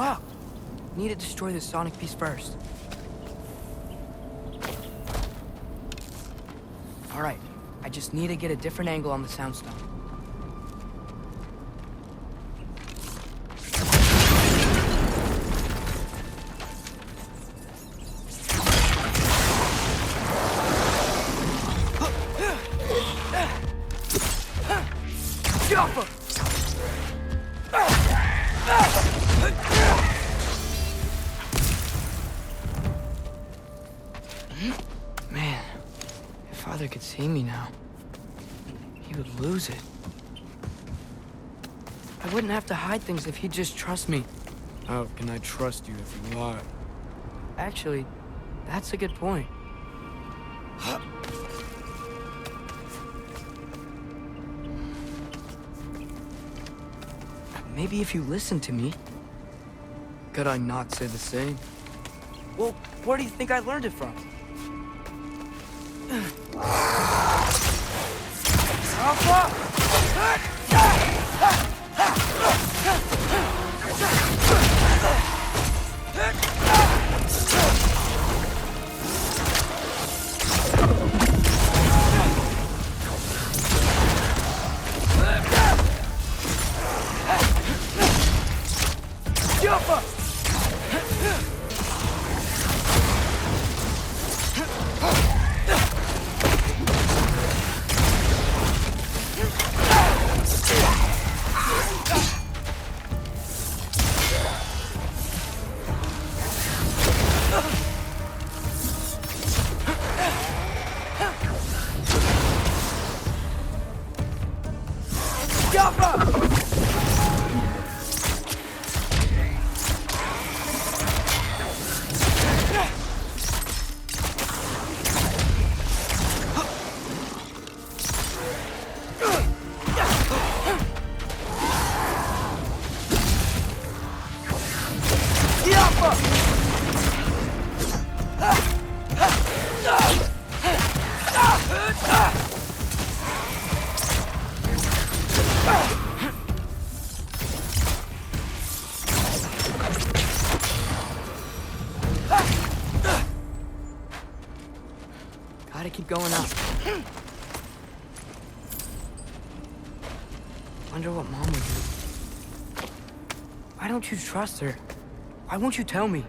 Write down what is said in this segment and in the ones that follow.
up. Need to destroy the sonic piece first. Alright, I just need to get a different angle on the soundstone. Man, if Father could see me now, he would lose it. I wouldn't have to hide things if he'd just trust me. How can I trust you if you lie? Actually, that's a good point. Maybe if you listen to me. Could I not say the same? Well, where do you think I learned it from? Gotta keep going up. Wonder what Mom would do. Why don't you trust her? Why won't you tell me?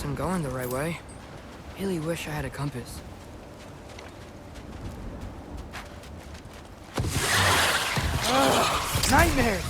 Guess I'm going the right way. Really wish I had a compass. Nightmare!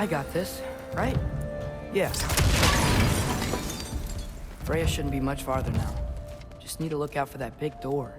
I got this, right? Yeah. Freya shouldn't be much farther now. Just need to look out for that big door.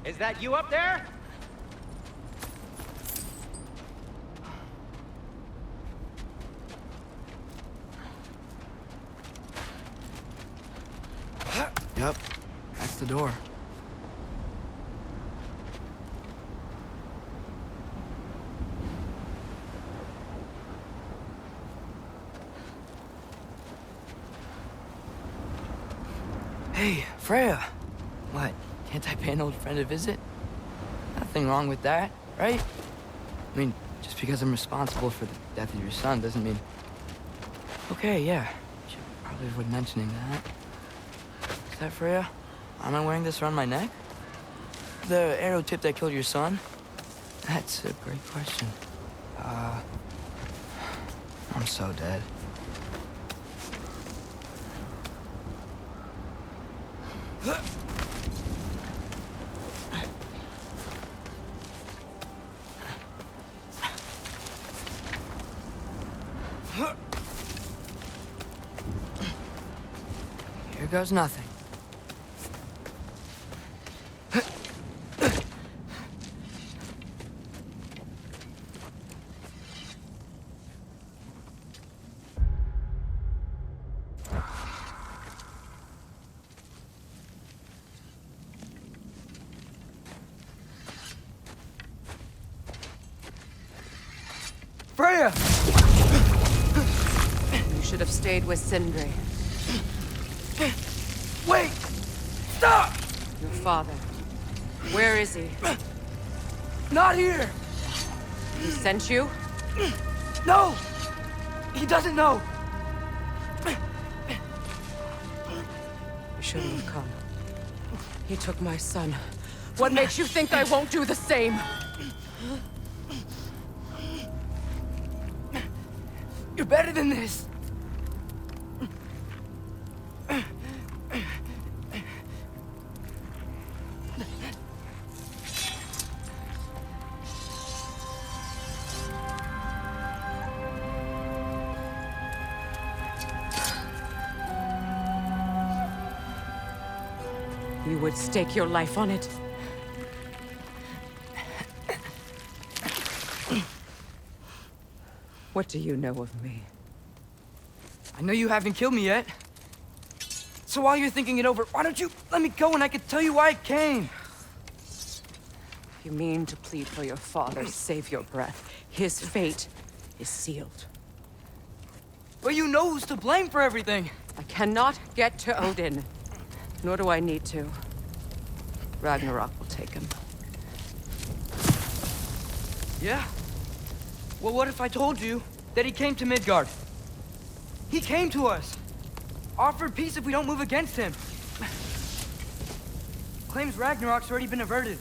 Is that you up there? Yep, that's the door. Hey, Freya. What, can't I pay an old friend a visit? Nothing wrong with that, right? I mean, just because I'm responsible for the death of your son doesn't mean... Okay, yeah. Should probably avoid mentioning that. Is that Freya? Am I wearing this around my neck? The arrow tip that killed your son? That's a great question. I'm so dead. Here goes nothing. Freya! You should have stayed with Sindri. Wait! Stop! Your father. Where is he? Not here! He sent you? No! He doesn't know! You shouldn't have come. He took my son. What makes you think I won't do the same? You're better than this! You would stake your life on it? What do you know of me? I know you haven't killed me yet. So while you're thinking it over, why don't you let me go and I can tell you why I came? You mean to plead for your father, save your breath. His fate is sealed. But you know who's to blame for everything. I cannot get to Odin. Nor do I need to. Ragnarok will take him. Yeah? Well, what if I told you that he came to Midgard? He came to us. Offered peace if we don't move against him. Claims Ragnarok's already been averted.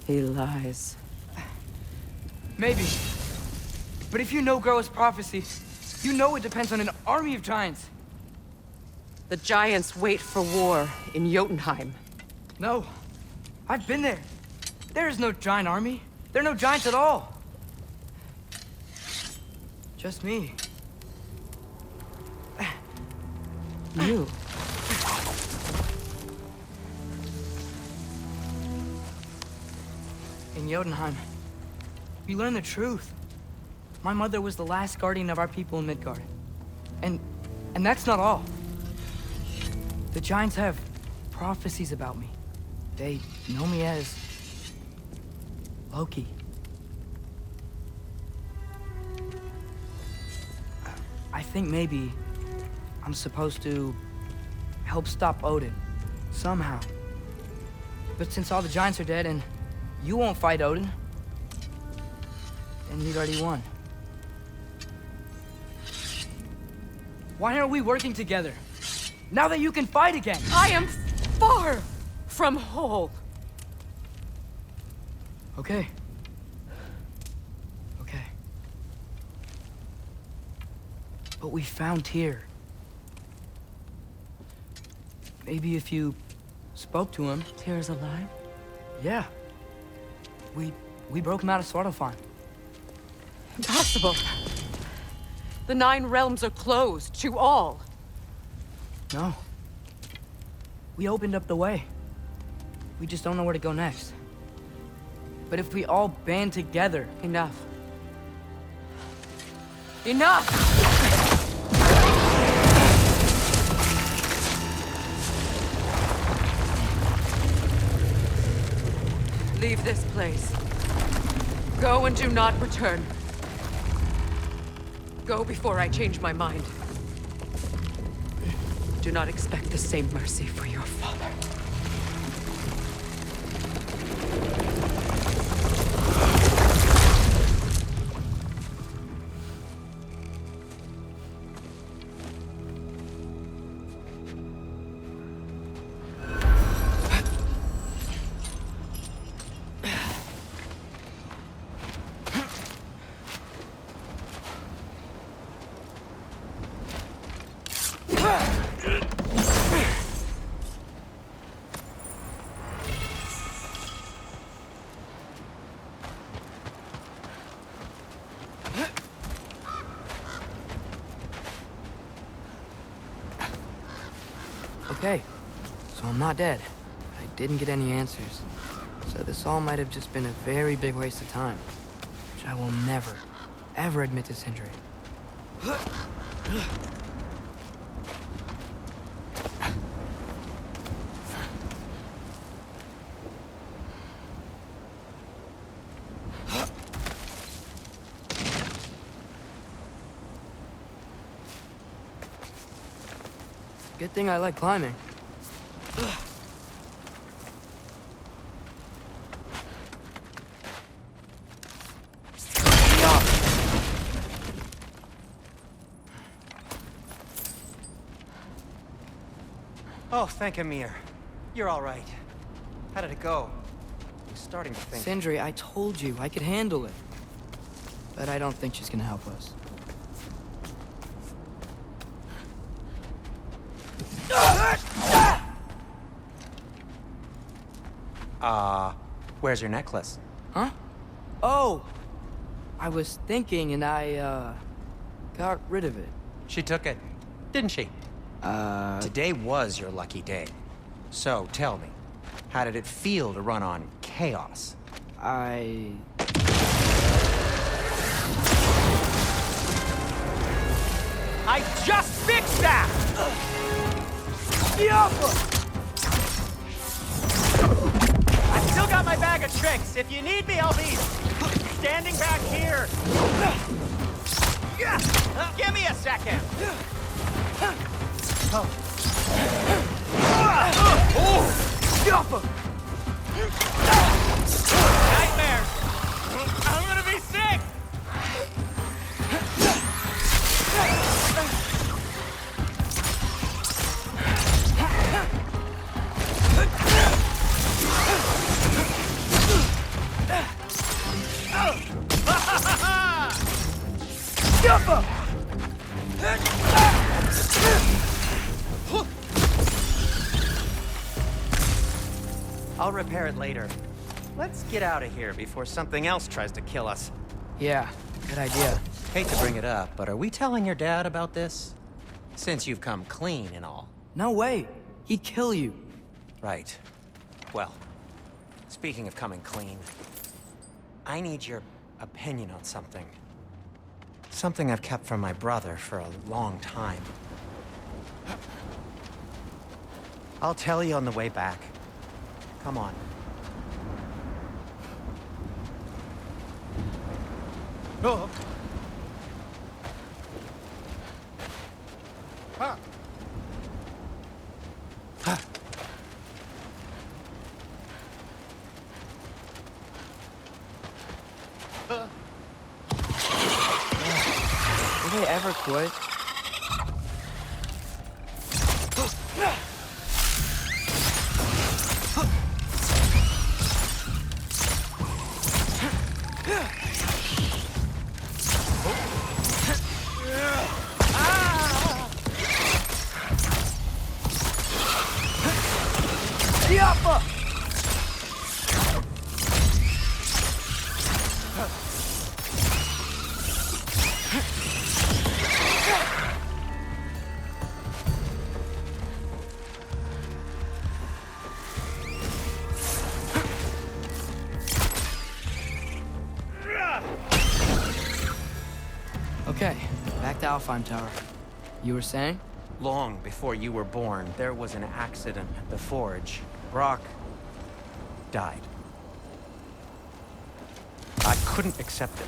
He lies. Maybe. But if you know Groa's prophecy, you know it depends on an army of giants. The giants wait for war in Jotunheim. No. I've been there. There is no giant army. There are no giants at all. Just me. You? In Jotunheim, we learn the truth. My mother was the last guardian of our people in Midgard. And that's not all. The giants have prophecies about me. They know me as Loki. I think maybe I'm supposed to help stop Odin, somehow. But since all the giants are dead and you won't fight Odin, then you'd already won. Why aren't we working together? Now that you can fight again! I am far from whole. Okay. Okay. But we found Tyr. Maybe if you spoke to him... Tyr's alive? Yeah. We broke him out of Svartalfheim. Impossible. The 9 realms are closed to all. No. We opened up the way. We just don't know where to go next. But if we all band together... Enough. Enough! Leave this place. Go and do not return. Go before I change my mind. Do not expect the same mercy for your father. Okay, so I'm not dead. I didn't get any answers. So this all might have just been a very big waste of time. Which I will never, ever admit to Sindri. Good thing I like climbing. Oh, thank Amir. You're all right. How did it go? I'm starting to think... Sindri, I told you I could handle it. But I don't think she's gonna help us. Where's your necklace? Huh? Oh! I was thinking and I, got rid of it. She took it, didn't she? Today was your lucky day. So, tell me, how did it feel to run on chaos? I just fixed that! I still got my bag of tricks. If you need me, I'll be standing back here. Give me a second. Nightmares. I'm gonna be sick. I'll repair it later. Let's get out of here before something else tries to kill us. Yeah, good idea. Hate to bring it up, but are we telling your dad about this? Since you've come clean and all. No way. He'd kill you. Right. Well, speaking of coming clean, I need your opinion on something. Something I've kept from my brother for a long time. I'll tell you on the way back. Come on. Oh. Huh. Will they ever quit? Okay, back to Alfheim Tower. You were saying? Long before you were born, there was an accident at the forge. Brock died. I couldn't accept it.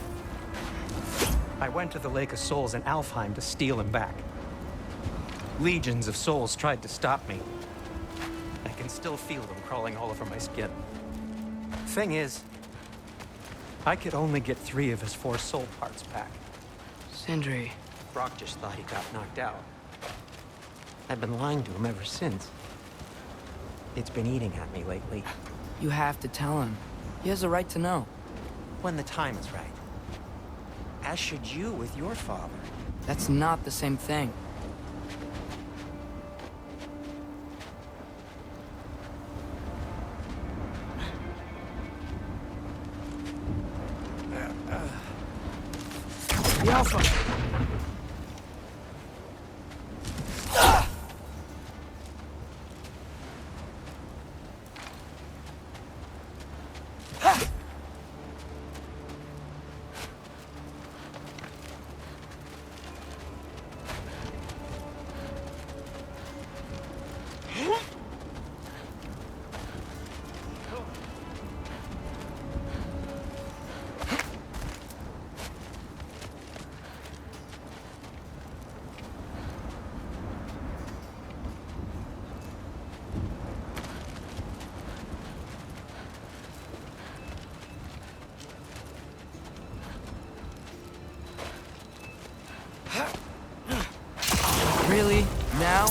I went to the Lake of Souls in Alfheim to steal him back. Legions of souls tried to stop me. I can still feel them crawling all over my skin. Thing is, I could only get 3 of his 4 soul parts back. Sindri. Brock just thought he got knocked out. I've been lying to him ever since. It's been eating at me lately. You have to tell him. He has a right to know. When the time is right. As should you with your father. That's not the same thing. The Alpha! Really? Now?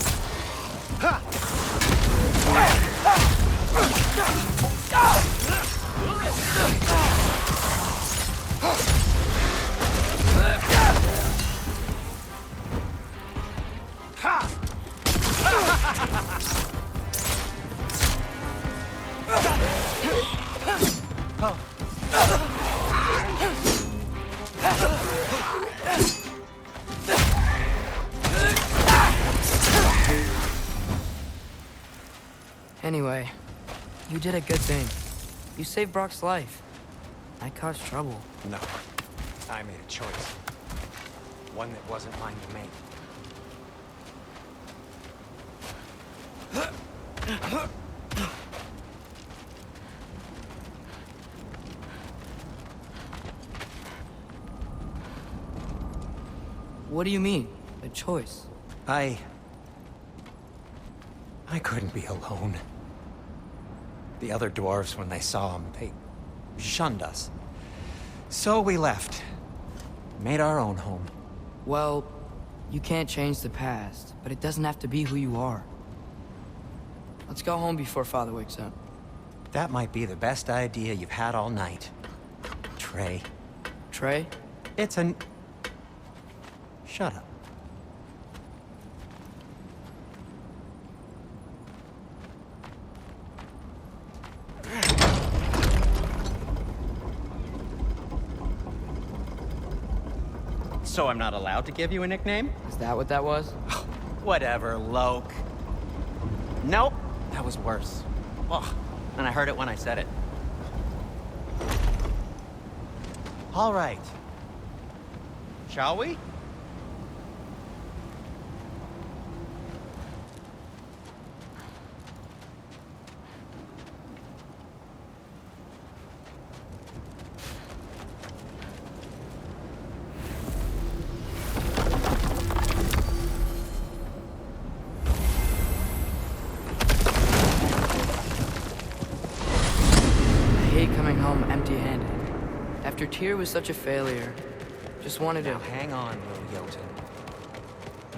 Anyway, you did a good thing. You saved Brock's life. I caused trouble. No. I made a choice. One that wasn't mine to make. What do you mean? A choice? I couldn't be alone. The other dwarves, when they saw him, they shunned us. So we left. Made our own home. Well, you can't change the past, but it doesn't have to be who you are. Let's go home before Father wakes up. That might be the best idea you've had all night. Trey. Trey? It's an... Shut up. So I'm not allowed to give you a nickname? Is that what that was? Whatever, Loke. Nope, that was worse. Ugh, and I heard it when I said it. All right. Shall we? Home empty-handed. After Tyr was such a failure, just wanted Now to... hang on, little Jotun.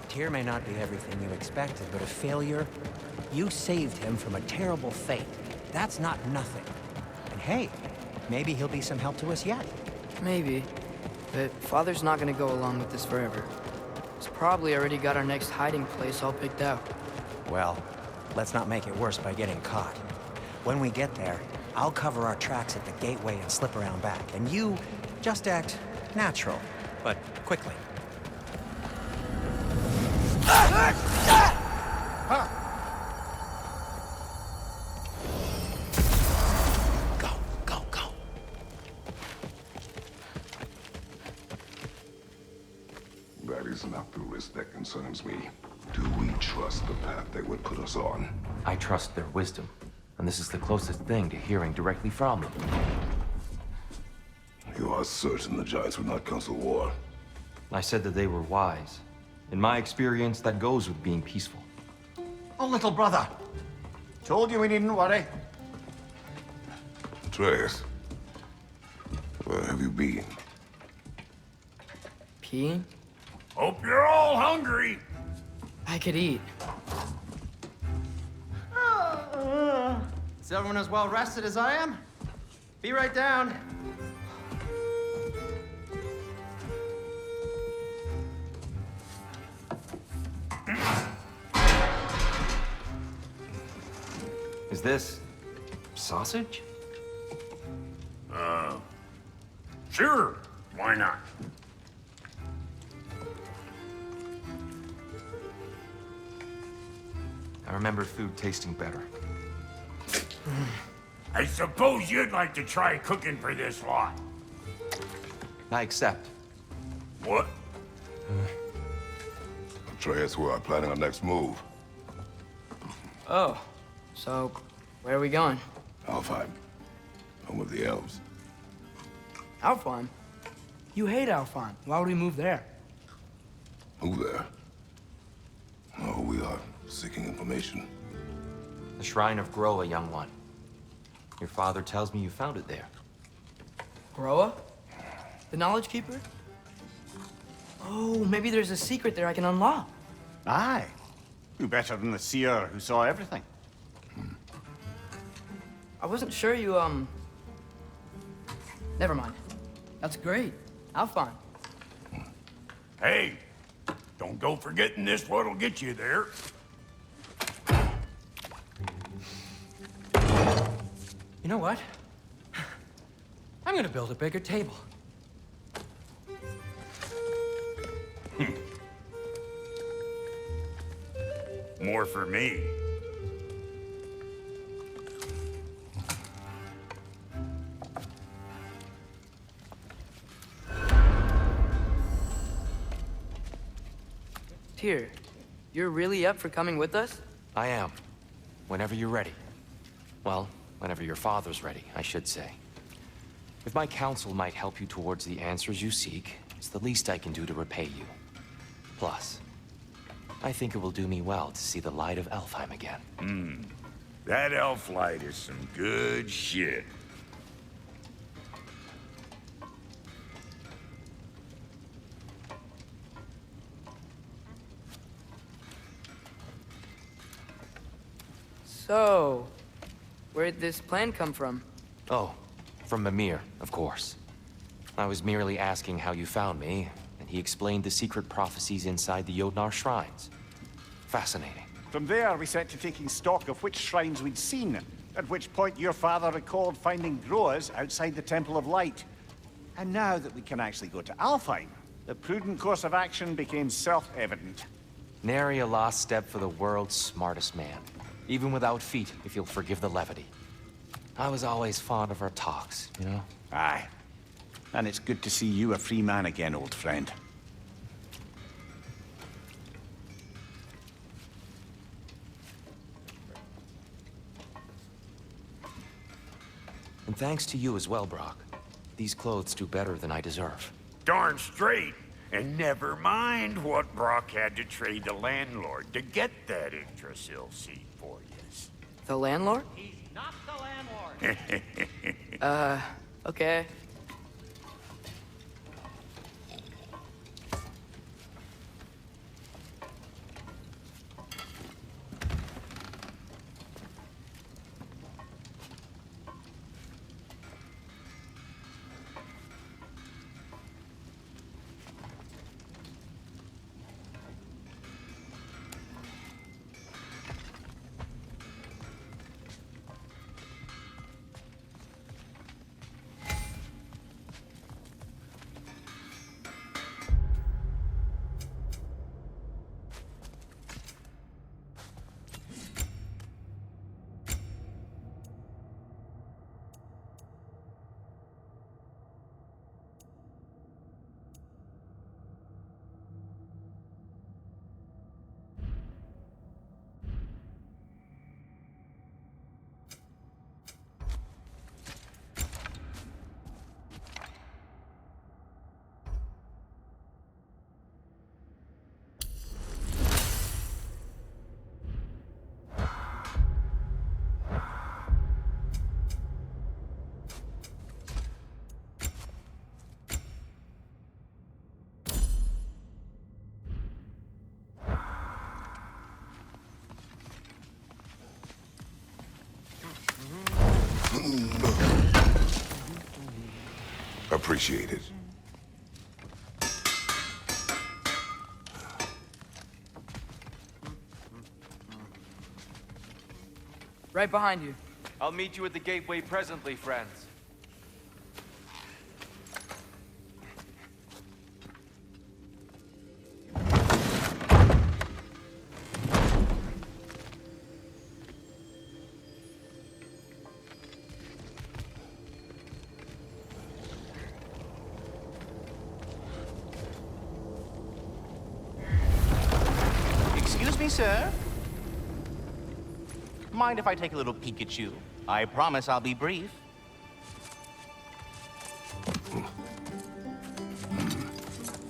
Tyr may not be everything you expected, but a failure? You saved him from a terrible fate. That's not nothing. And hey, maybe he'll be some help to us yet. Maybe. But Father's not gonna go along with this forever. He's probably already got our next hiding place all picked out. Well, let's not make it worse by getting caught. When we get there, I'll cover our tracks at the gateway and slip around back. And you just act natural, but quickly. Go, go, go. risk that concerns me. Do we trust the path they would put us on? I trust their wisdom, and this is the closest thing to hearing directly from them. You are certain the Giants would not counsel war? I said that they were wise. In my experience, that goes with being peaceful. Oh, little brother. Told you we needn't worry. Atreus, where have you been? Peeing? Hope you're all hungry. I could eat. Is everyone as well rested as I am? Be right down. Is this sausage? Sure, why not? I remember food tasting better. I suppose you'd like to try cooking for this lot. I accept. What? Atreus, we are planning our next move. Oh, so where are we going? Alfheim, home of the elves. Alfheim? You hate Alfheim. Why would we move there? Who there? Oh, we are seeking information. The Shrine of Groa, young one. Your father tells me you found it there. Groa? The Knowledge Keeper? Oh, maybe there's a secret there I can unlock. Aye. Who better than the seer who saw everything? I wasn't sure you, Never mind. That's great. Alfheim. Hey, don't go forgetting this what'll get you there. You know what? I'm gonna build a bigger table. More for me. Tyr, you're really up for coming with us? I am. Whenever you're ready. Well, whenever your father's ready, I should say. If my counsel might help you towards the answers you seek, it's the least I can do to repay you. Plus, I think it will do me well to see the light of Elfheim again. That elf light is some good shit. So, where'd this plan come from? Oh, from Mimir, of course. I was merely asking how you found me, and he explained the secret prophecies inside the Jotnar shrines. Fascinating. From there, we set to taking stock of which shrines we'd seen, at which point your father recalled finding Groas outside the Temple of Light. And now that we can actually go to Alfheim, the prudent course of action became self-evident. Nary a lost step for the world's smartest man. Even without feet, if you'll forgive the levity. I was always fond of our talks, you know? Aye. And it's good to see you a free man again, old friend. And thanks to you as well, Brock. These clothes do better than I deserve. Darn straight. And never mind what Brock had to trade the landlord to get that Yggdrasil seat for you. The landlord? He's not the landlord. Okay. Appreciate it. Right behind you. I'll meet you at the gateway presently, friends. Excuse me, sir. Mind if I take a little peek at you? I promise I'll be brief.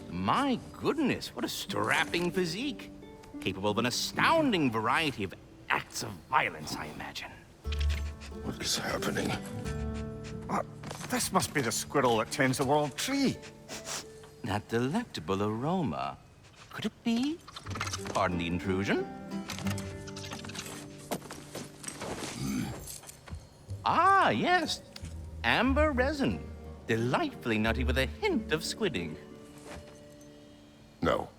My goodness, what a strapping physique. Capable of an astounding variety of acts of violence, I imagine. What is happening? This must be the squirrel that tends the world tree. That delectable aroma. Could it be? Pardon the intrusion. Ah, yes. Amber resin. Delightfully nutty with a hint of squidding. No.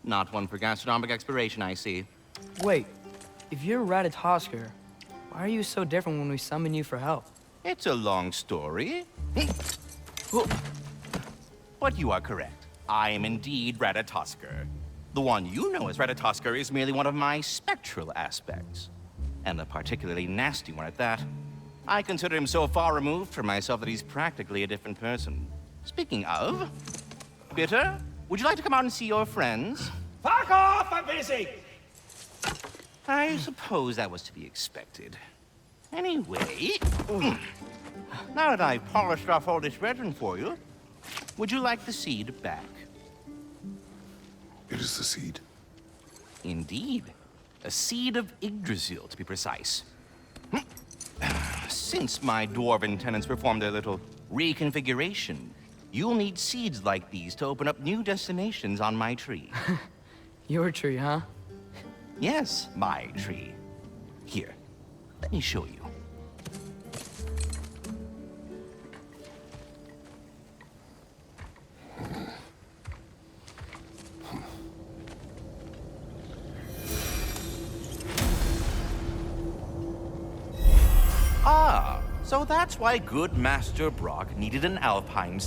Not one for gastronomic exploration, I see. Wait, if you're Ratatosker, why are you so different when we summon you for help? It's a long story. But you are correct. I am indeed Ratatosker. The one you know as Ratatosker is merely one of my spectral aspects. And a particularly nasty one at that. I consider him so far removed from myself that he's practically a different person. Speaking of, Bitter, would you like to come out and see your friends? Fuck off! I'm busy! I suppose that was to be expected. Anyway, now that I've polished off all this resin for you, would you like the seed back? It is the seed. Indeed. A seed of Yggdrasil, to be precise. Since my dwarven tenants performed a little reconfiguration, you'll need seeds like these to open up new destinations on my tree. Your tree, huh? Yes, my tree. Here, let me show you. Ah, so that's why good Master Brock needed an Alpine